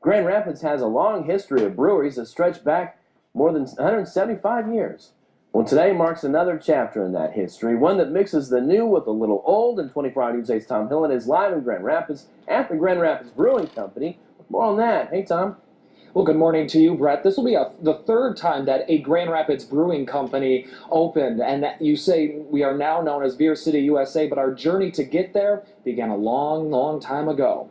Grand Rapids has a long history of breweries that stretch back more than 175 years. Well, today marks another chapter in that history, one that mixes the new with a little old, and 24 Hour News's Tom Hillen is live in Grand Rapids at the Grand Rapids Brewing Company. More on that. Hey, Tom. Well, good morning to you, Brett. This will be the third time that a Grand Rapids Brewing Company opened, and that you say we are now known as Beer City, USA, but our journey to get there began a long, long time ago.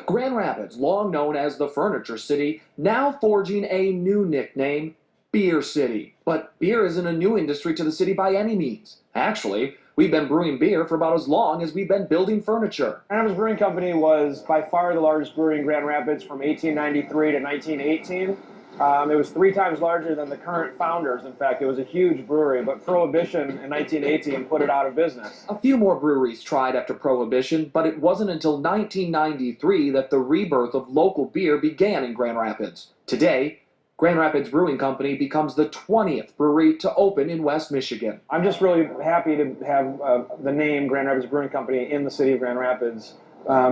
Grand Rapids, long known as the Furniture City, now forging a new nickname, Beer City. But beer isn't a new industry to the city by any means. Actually, we've been brewing beer for about as long as we've been building furniture. Grand Rapids Brewing Company was by far the largest brewery in Grand Rapids from 1893 to 1918. It was 3 times larger than the current founders. In fact, it was a huge brewery, but Prohibition in 1918 put it out of business. A few more breweries tried after Prohibition, but it wasn't until 1993 that the rebirth of local beer began in Grand Rapids. Today, Grand Rapids Brewing Company becomes the 20th brewery to open in West Michigan. I'm just really happy to have the name Grand Rapids Brewing Company in the city of Grand Rapids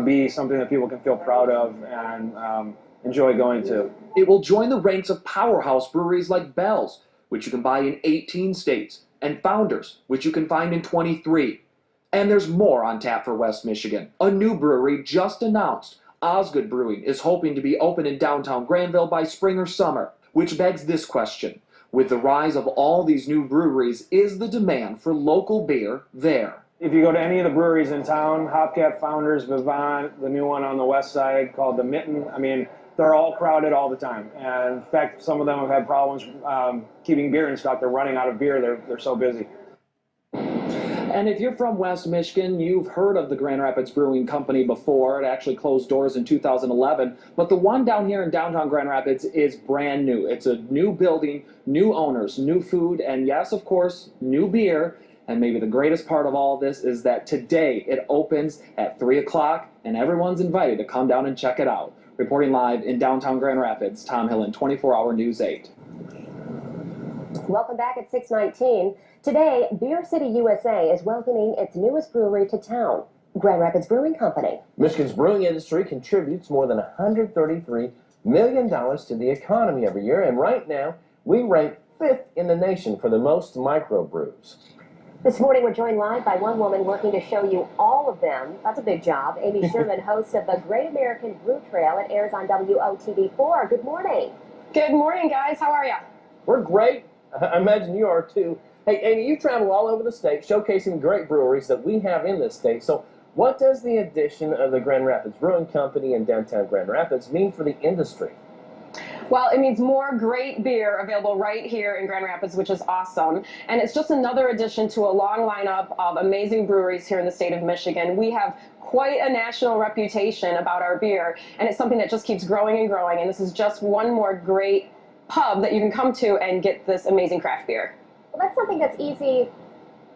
be something that people can feel proud of and enjoy going to. It will join the ranks of powerhouse breweries like Bell's, which you can buy in 18 states, and Founders, which you can find in 23. And there's more on tap for West Michigan. A new brewery just announced. Osgood Brewing is hoping to be open in downtown Granville by spring or summer, which begs this question. With the rise of all these new breweries, is the demand for local beer there? If you go to any of the breweries in town, Hopcat, Founders, Vivant, the new one on the west side called the Mitten, I mean, they're all crowded all the time. And in fact, some of them have had problems keeping beer in stock. They're running out of beer. They're so busy. And if you're from West Michigan, you've heard of the Grand Rapids Brewing Company before. It actually closed doors in 2011. But the one down here in downtown Grand Rapids is brand new. It's a new building, new owners, new food, and yes, of course, new beer. And maybe the greatest part of all of this is that today it opens at 3 o'clock, and everyone's invited to come down and check it out. Reporting live in downtown Grand Rapids, Tom Hillen, 24 Hour News 8. Welcome back at 6:19. Today, Beer City, USA is welcoming its newest brewery to town, Grand Rapids Brewing Company. Michigan's brewing industry contributes more than $133 million to the economy every year, and right now, we rank 5th in the nation for the most microbrews. This morning, we're joined live by one woman working to show you all of them. That's a big job. Amy Sherman, host of the Great American Brew Trail. It airs on WOTV4. Good morning. Good morning, guys. How are you? We're great. I imagine you are, too. Hey, Amy, you travel all over the state showcasing great breweries that we have in this state. So what does the addition of the Grand Rapids Brewing Company in downtown Grand Rapids mean for the industry? Well, it means more great beer available right here in Grand Rapids, which is awesome. And it's just another addition to a long lineup of amazing breweries here in the state of Michigan. We have quite a national reputation about our beer, and it's something that just keeps growing and growing. And this is just one more great pub that you can come to and get this amazing craft beer. Well, that's something that's easy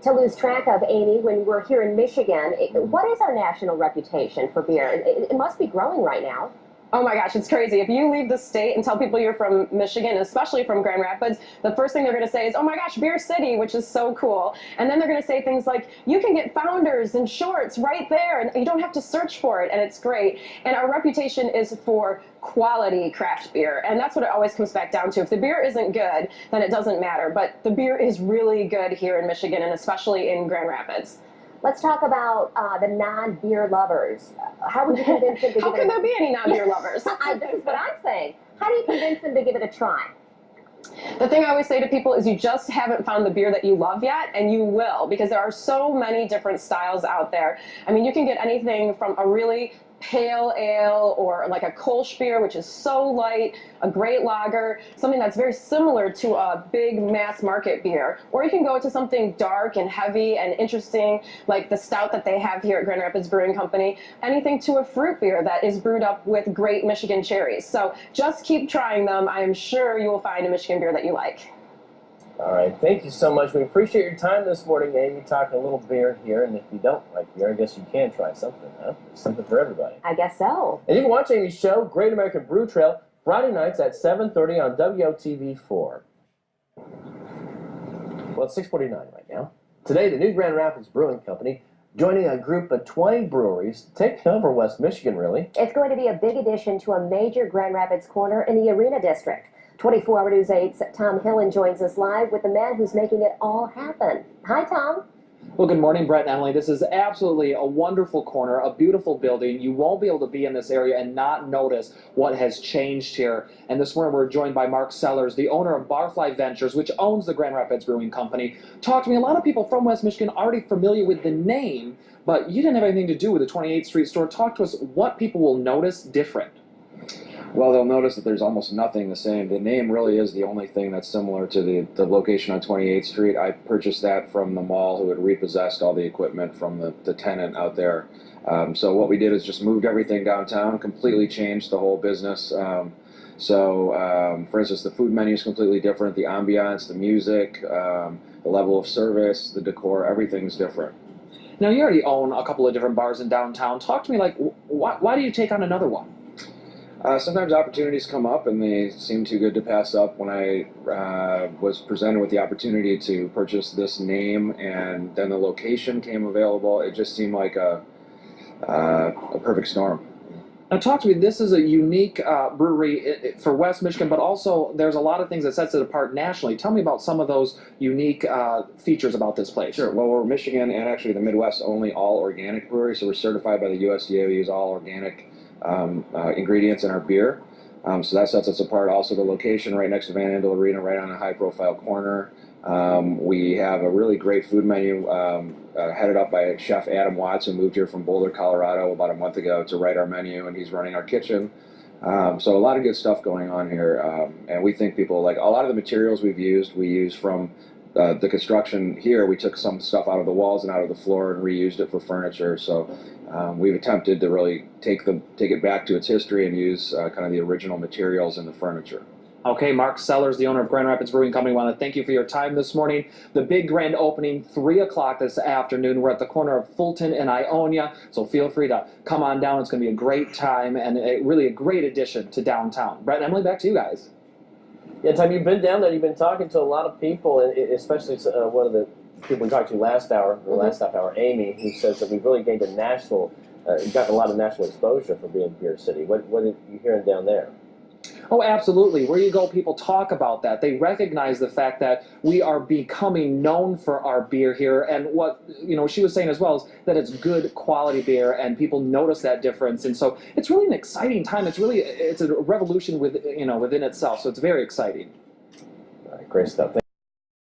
to lose track of, Amy, when we're here in Michigan. What is our national reputation for beer? It must be growing right now. Oh my gosh, it's crazy. If you leave the state and tell people you're from Michigan, especially from Grand Rapids, the first thing they're going to say is, oh my gosh, Beer City, which is so cool. And then they're going to say things like, you can get Founders and Shorts right there, and you don't have to search for it, and it's great. And our reputation is for quality craft beer, and that's what it always comes back down to. If the beer isn't good, then it doesn't matter. But the beer is really good here in Michigan, and especially in Grand Rapids. Let's talk about the non-beer lovers. How would you convince them to How give can it there be any non-beer lovers? This is what I'm saying. How do you convince them to give it a try? The thing I always say to people is you just haven't found the beer that you love yet, and you will, because there are so many different styles out there. I mean, you can get anything from a really pale ale or like a Kolsch beer, which is so light, a great lager, something that's very similar to a big mass market beer. Or you can go to something dark and heavy and interesting, like the stout that they have here at Grand Rapids Brewing Company, anything to a fruit beer that is brewed up with great Michigan cherries. So just keep trying them. I am sure you will find a Michigan beer that you like. All right, thank you so much. We appreciate your time this morning, Amy, talking a little beer here. And if you don't like beer, I guess you can try something, huh? There's something for everybody. I guess so. And you can watch Amy's show, Great American Brew Trail, Friday nights at 7:30 on WOTV4. Well, it's 6:49 right now. Today, the new Grand Rapids Brewing Company joining a group of 20 breweries, taking over West Michigan, really. It's going to be a big addition to a major Grand Rapids corner in the Arena District. 24 Hour News 8's Tom Hillen joins us live with the man who's making it all happen. Hi, Tom. Well, good morning, Brett and Emily. This is absolutely a wonderful corner, a beautiful building. You won't be able to be in this area and not notice what has changed here. And this morning we're joined by Mark Sellers, the owner of Barfly Ventures, which owns the Grand Rapids Brewing Company. Talk to me. A lot of people from West Michigan are already familiar with the name, but you didn't have anything to do with the 28th Street store. Talk to us what people will notice different. Well, they'll notice that there's almost nothing the same. The name really is the only thing that's similar to the location on 28th Street. I purchased that from the mall who had repossessed all the equipment from the tenant out there. So what we did is just moved everything downtown, completely changed the whole business. For instance, the food menu is completely different. The ambiance, the music, the level of service, the decor, everything's different. Now, you already own a couple of different bars in downtown. Talk to me, like, why do you take on another one? Sometimes opportunities come up and they seem too good to pass up. When I was presented with the opportunity to purchase this name and then the location came available, it just seemed like a perfect storm. Now talk to me, this is a unique brewery for West Michigan, but also there's a lot of things that sets it apart nationally. Tell me about some of those unique features about this place. Sure. Well, we're Michigan and actually the Midwest only all organic brewery, so we're certified by the USDA. We use all organic ingredients in our beer. So that sets us apart. Also the location right next to Andel Arena, right on a high profile corner. We have a really great food menu headed up by Chef Adam Watts, who moved here from Boulder, Colorado about a month ago to write our menu, and he's running our kitchen. So a lot of good stuff going on here, and we think people like a lot of the materials we use from the construction here. We took some stuff out of the walls and out of the floor and reused it for furniture. So we've attempted to really take it back to its history and use kind of the original materials in the furniture. Okay, Mark Sellers, the owner of Grand Rapids Brewing Company, I want to thank you for your time this morning. The big grand opening, 3 o'clock this afternoon. We're at the corner of Fulton and Ionia, so feel free to come on down. It's going to be a great time and really a great addition to downtown. Brett and Emily, back to you guys. Yeah, Tom, you've been down there. You've been talking to a lot of people, and especially one of the people we talked to last hour, the last half hour, Amy, who says that we've really gained a national, gotten a lot of national exposure for being Beer City. What are you hearing down there? Oh, absolutely. Where you go, people talk about that. They recognize the fact that we are becoming known for our beer here. And what she was saying as well is that it's good quality beer, and people notice that difference. And so it's really an exciting time. It's a revolution within itself. So it's very exciting. All right, great stuff.